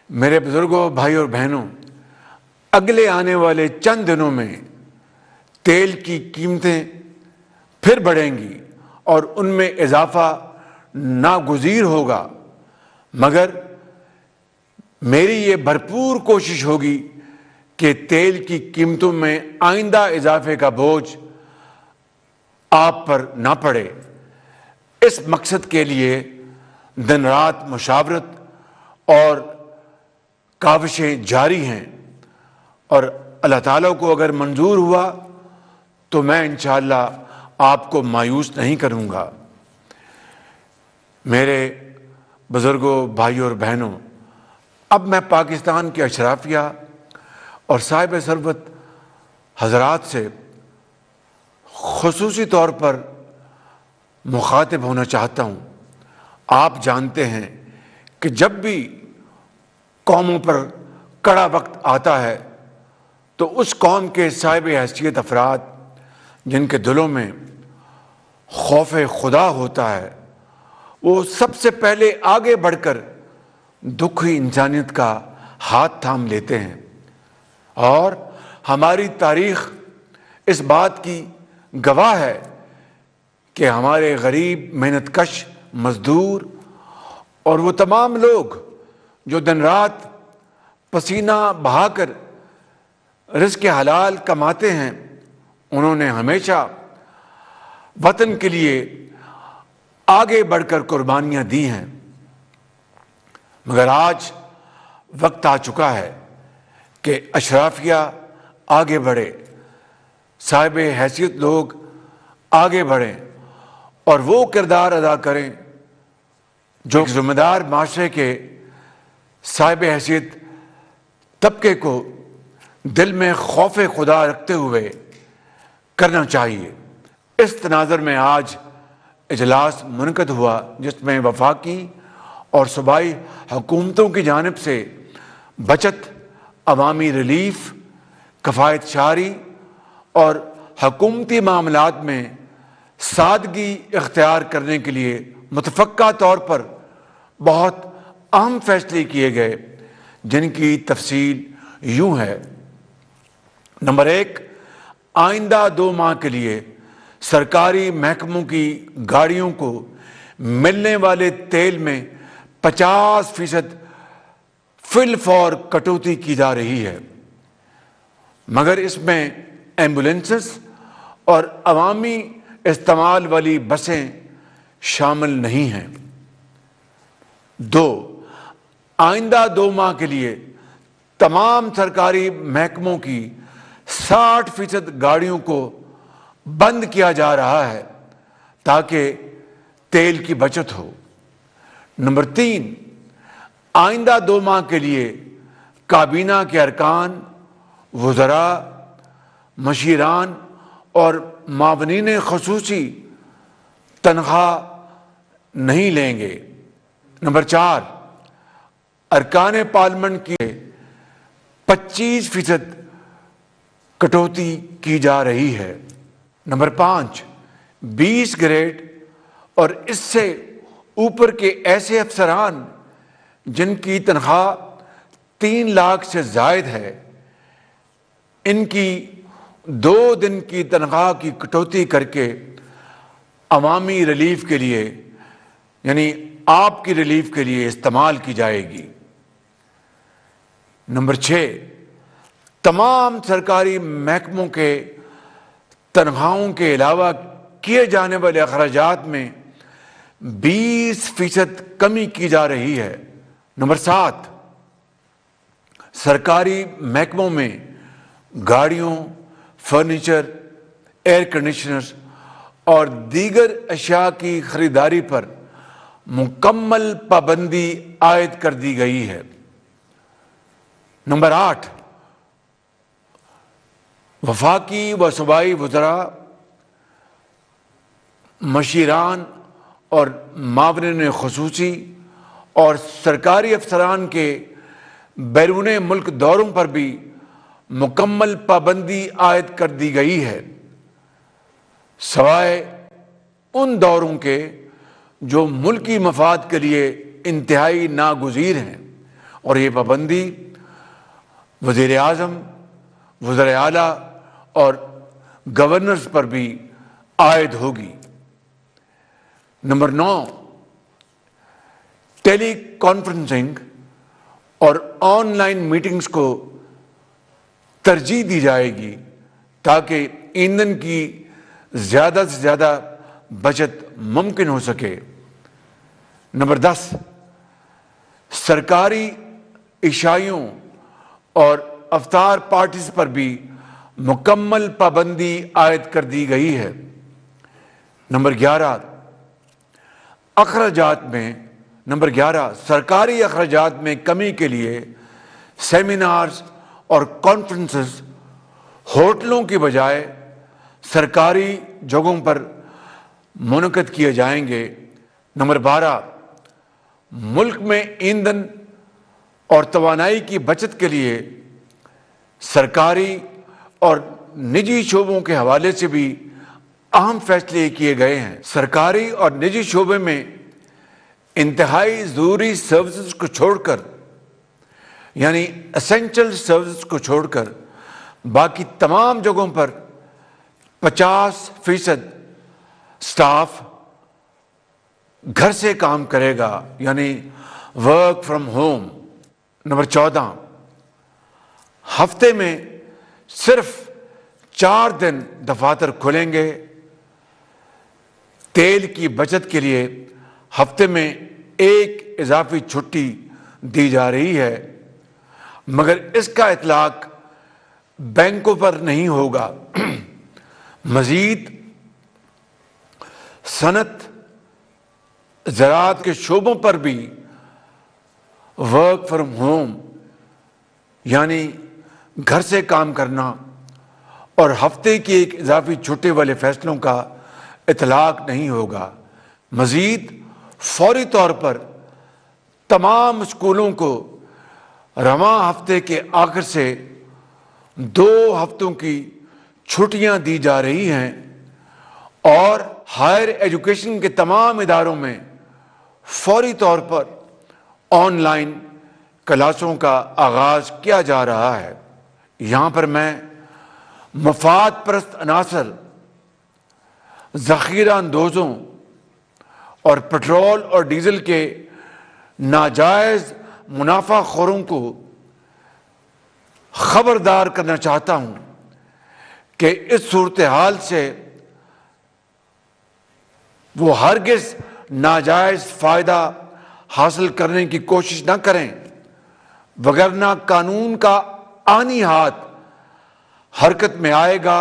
میرے بزرگوں، بھائی اور بہنوں، اگلے آنے والے چند دنوں میں تیل کی قیمتیں پھر بڑھیں گی اور ان میں اضافہ ناگزیر ہوگا، مگر میری یہ بھرپور کوشش ہوگی کہ تیل کی قیمتوں میں آئندہ اضافے کا بوجھ آپ پر نہ پڑے۔ اس مقصد کے لیے دن رات مشاورت اور کاوشیں جاری ہیں، اور اللہ تعالیٰ کو اگر منظور ہوا تو میں انشاءاللہ آپ کو مایوس نہیں کروں گا۔ میرے بزرگوں، بھائیوں اور بہنوں، اب میں پاکستان کے اشرافیہ اور صاحب ثروت حضرات سے خصوصی طور پر مخاطب ہونا چاہتا ہوں۔ آپ جانتے ہیں کہ جب بھی قوموں پر کڑا وقت آتا ہے تو اس قوم کے صاحب حیثیت افراد جن کے دلوں میں خوف خدا ہوتا ہے، وہ سب سے پہلے آگے بڑھ کر دکھی انسانیت کا ہاتھ تھام لیتے ہیں، اور ہماری تاریخ اس بات کی گواہ ہے کہ ہمارے غریب، محنت کش مزدور اور وہ تمام لوگ جو دن رات پسینہ بہا کر رزق حلال کماتے ہیں، انہوں نے ہمیشہ وطن کے لیے آگے بڑھ کر قربانیاں دی ہیں، مگر آج وقت آ چکا ہے کہ اشرافیہ آگے بڑھے، صاحب حیثیت لوگ آگے بڑھیں اور وہ کردار ادا کریں جو ذمہ دار معاشرے کے صاحب حیثیت طبقے کو دل میں خوف خدا رکھتے ہوئے کرنا چاہیے۔ اس تناظر میں آج اجلاس منعقد ہوا جس میں وفاقی اور صوبائی حکومتوں کی جانب سے بچت، عوامی ریلیف، کفایت شعاری اور حکومتی معاملات میں سادگی اختیار کرنے کے لیے متفقہ طور پر بہت اہم فیصلے کیے گئے، جن کی تفصیل یوں ہے۔ نمبر 1، آئندہ 2 ماہ کے لیے سرکاری محکموں کی گاڑیوں کو ملنے والے تیل میں 50% فی الفور کٹوتی کی جا رہی ہے، مگر اس میں ایمبولینسز اور عوامی استعمال والی بسیں شامل نہیں ہیں۔ 2، آئندہ 2 ماہ کے لیے تمام سرکاری محکموں کی 60% گاڑیوں کو بند کیا جا رہا ہے تاکہ تیل کی بچت ہو۔ نمبر 3، آئندہ 2 ماہ کے لیے کابینہ کے ارکان، وزراء، مشیران اور معاونین خصوصی تنخواہ نہیں لیں گے۔ نمبر 4، ارکان پارلیمنٹ کی 25% کٹوتی کی جا رہی ہے۔ نمبر 5، 20 گریڈ اور اس سے اوپر کے ایسے افسران جن کی تنخواہ 3 لاکھ سے زائد ہے، ان کی 2 دن کی تنخواہ کی کٹوتی کر کے عوامی ریلیف کے لیے، یعنی آپ کی ریلیف کے لیے استعمال کی جائے گی۔ نمبر 6، تمام سرکاری محکموں کے تنخواہوں کے علاوہ کیے جانے والے اخراجات میں 20% کمی کی جا رہی ہے۔ نمبر 7، سرکاری محکموں میں گاڑیوں، فرنیچر، ایئر کنڈیشنرز اور دیگر اشیاء کی خریداری پر مکمل پابندی عائد کر دی گئی ہے۔ نمبر 8، وفاقی و صوبائی وزراء، مشیران اور معاونین خصوصی اور سرکاری افسران کے بیرون ملک دوروں پر بھی مکمل پابندی عائد کر دی گئی ہے، سوائے ان دوروں کے جو ملکی مفاد کے لیے انتہائی ناگزیر ہیں اور یہ پابندی وزیر اعظم، وزراء اعلیٰ اور گورنرز پر بھی عائد ہوگی۔ نمبر 9، ٹیلی کانفرنسنگ اور آن لائن میٹنگز کو ترجیح دی جائے گی تاکہ ایندھن کی زیادہ سے زیادہ بچت ممکن ہو سکے۔ نمبر 10، سرکاری عشائیوں اور افطار پارٹیز پر بھی مکمل پابندی عائد کر دی گئی ہے۔ نمبر 11، سرکاری اخراجات میں کمی کے لیے سیمینارز اور کانفرنسز ہوٹلوں کی بجائے سرکاری جگہوں پر منعقد کیے جائیں گے۔ نمبر 12، ملک میں ایندھن اور توانائی کی بچت کے لیے سرکاری اور نجی شعبوں کے حوالے سے بھی اہم فیصلے کیے گئے ہیں۔ سرکاری اور نجی شعبے میں انتہائی ضروری سروسز کو چھوڑ کر، یعنی اسینشل سروسز کو چھوڑ کر باقی تمام جگہوں پر 50% سٹاف گھر سے کام کرے گا، یعنی ورک فرام ہوم۔ نمبر 14، ہفتے میں صرف 4 دن دفاتر کھلیں گے۔ تیل کی بچت کے لیے ہفتے میں 1 اضافی چھٹی دی جا رہی ہے، مگر اس کا اطلاق بینکوں پر نہیں ہوگا۔ مزید صنعت، زراعت کے شعبوں پر بھی ورک فرام ہوم یعنی گھر سے کام کرنا اور ہفتے کی 1 اضافی چھٹی والے فیصلوں کا اطلاق نہیں ہوگا۔ مزید فوری طور پر تمام اسکولوں کو رواں ہفتے کے آخر سے 2 ہفتوں کی چھٹیاں دی جا رہی ہیں اور ہائر ایجوکیشن کے تمام اداروں میں فوری طور پر آن لائن کلاسوں کا آغاز کیا جا رہا ہے۔ یہاں پر میں مفاد پرست عناصر، ذخیرہ اندوزوں اور پٹرول اور ڈیزل کے ناجائز منافع خوروں کو خبردار کرنا چاہتا ہوں کہ اس صورتحال سے وہ ہرگز ناجائز فائدہ حاصل کرنے کی کوشش نہ کریں، وگرنہ قانون کا آنی ہاتھ حرکت میں آئے گا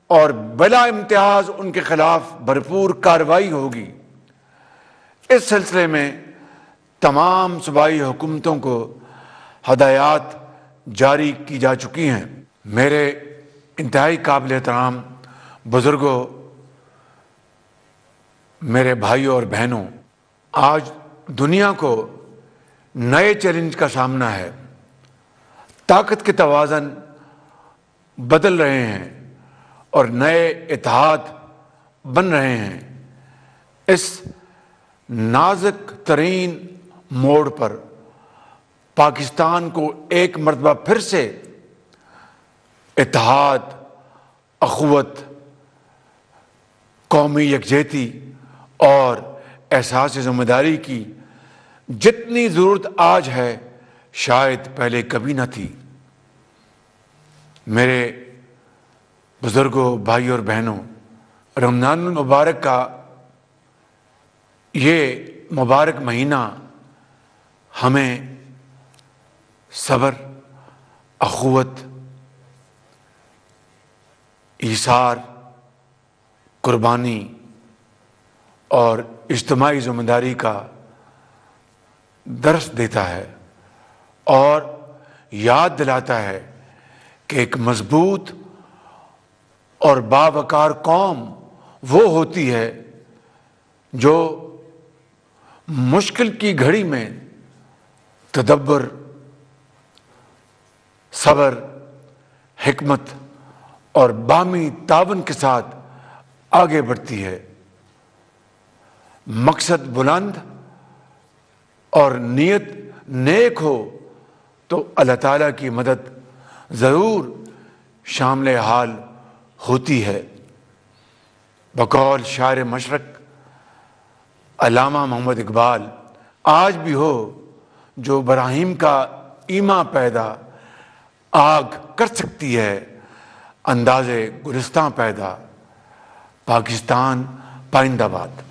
اور بلا امتیاز ان کے خلاف بھرپور کارروائی ہوگی۔ اس سلسلے میں تمام صوبائی حکومتوں کو ہدایات جاری کی جا چکی ہیں۔ میرے انتہائی قابل احترام بزرگوں، میرے بھائیوں اور بہنوں، آج دنیا کو نئے چیلنج کا سامنا ہے۔ طاقت کے توازن بدل رہے ہیں اور نئے اتحاد بن رہے ہیں۔ اس نازک ترین موڑ پر پاکستان کو ایک مرتبہ پھر سے اتحاد، اخوت، قومی یکجہتی اور احساس ذمہ داری کی جتنی ضرورت آج ہے شاید پہلے کبھی نہ تھی۔ میرے بزرگوں، بھائیوں اور بہنوں، رمضان المبارک کا یہ مبارک مہینہ ہمیں صبر، اخوت، ایثار، قربانی اور اجتماعی ذمہ داری کا درس دیتا ہے اور یاد دلاتا ہے کہ ایک مضبوط اور باوقار قوم وہ ہوتی ہے جو مشکل کی گھڑی میں تدبر، صبر، حکمت اور باہمی تعاون کے ساتھ آگے بڑھتی ہے۔ مقصد بلند اور نیت نیک ہو تو اللہ تعالیٰ کی مدد ضرور شامل حال ہوتی ہے۔ بقول شاعر مشرق علامہ محمد اقبال، آج بھی ہو جو براہیم کا ایما پیدا، آگ کر سکتی ہے انداز گلستاں پیدا۔ پاکستان پائندہ باد۔